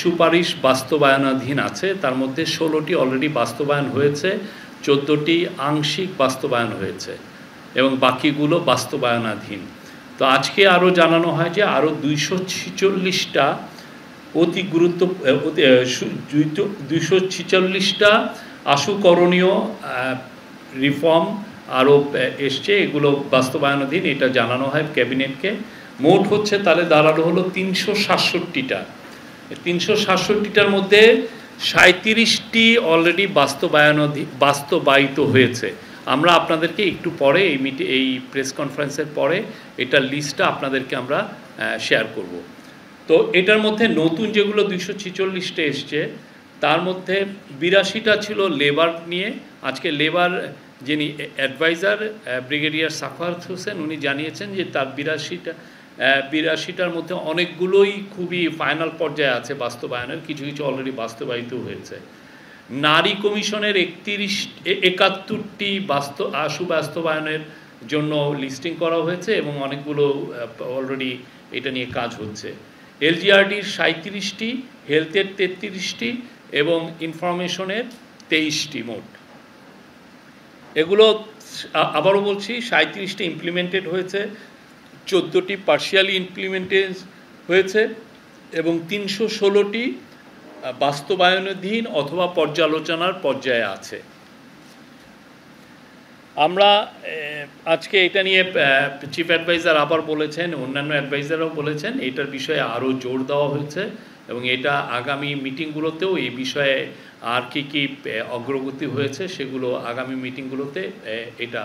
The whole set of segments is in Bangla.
সুপারিশ বাস্তবায়নাধীন আছে, তার মধ্যে 16টি অলরেডি বাস্তবায়ন হয়েছে, 14টি আংশিক বাস্তবায়ন হয়েছে এবং বাকিগুলো বাস্তবায়নাধীন। তো আজকে আরও জানানো হয় যে আরও 246টা অতি গুরুত্ব 246টা আশুকরণীয় রিফর্ম আরও এসছে, এগুলো বাস্তবায়নাধীন, এটা জানানো হয় ক্যাবিনেটকে। মোট হচ্ছে তাহলে দাঁড়ানো হলো 367টা। 367টার মধ্যে 37টি অলরেডি বাস্তবায়িত হয়েছে। আমরা আপনাদেরকে একটু পরে এই প্রেস কনফারেন্সের পরে এটার লিস্টটা আপনাদেরকে আমরা শেয়ার করব। তো এটার মধ্যে নতুন যেগুলো 246টা এসছে, তার মধ্যে 82টা ছিল লেবার নিয়ে। আজকে লেবার যিনি অ্যাডভাইজার ব্রিগেডিয়ার সাখাওয়াত হোসেন, উনি জানিয়েছেন যে তার 82টার মধ্যে অনেকগুলোই খুবই ফাইনাল পর্যায়ে আছে বাস্তবায়নের, কিছু কিছু অলরেডি বাস্তবায়িত হয়েছে। নারী কমিশনের 71টি আশু বাস্তবায়নের জন্য লিস্টিং করা হয়েছে এবং অনেকগুলো অলরেডি এটা নিয়ে কাজ হচ্ছে। এলজিআরডির 37টি, হেলথের 33টি এবং ইনফরমেশনের 23টি মোট। এগুলো আবারও বলছি, 37টি ইমপ্লিমেন্টেড হয়েছে, 14টি পার্শিয়ালি ইমপ্লিমেন্টেড হয়েছে এবং 316টি বাস্তবায়নাধীন অথবা পর্যালোচনার পর্যায়ে আছে। আমরা আজকে এটা নিয়ে চিফ অ্যাডভাইজার আবার বলেছেন, অন্যান্য অ্যাডভাইজারও বলেছেন, এটার বিষয়ে আরও জোর দেওয়া হয়েছে এবং এটা আগামী মিটিংগুলোতেও এই বিষয়ে আর কি অগ্রগতি হয়েছে সেগুলো আগামী মিটিংগুলোতে এটা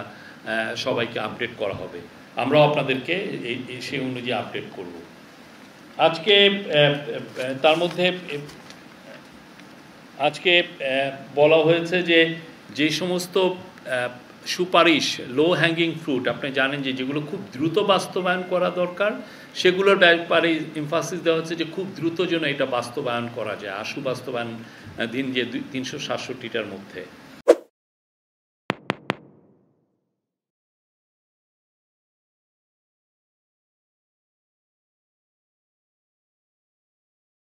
সবাইকে আপডেট করা হবে। আমরাও আপনাদেরকে সেই অনুযায়ী আপডেট করব। আজকে তার মধ্যে আজকে বলা হয়েছে যে সমস্ত সুপারিশ লো হ্যাঙ্গিং ফ্রুট আপনি জানেন যেগুলো খুব দ্রুত বাস্তবায়ন করা দরকার, সেগুলোর ব্যাপারে এমফাসিস দেওয়া হচ্ছে যে খুব দ্রুত যেন এটা বাস্তবায়ন করা যায়, আশু বাস্তবায়নাধীন যে 367টার মধ্যে।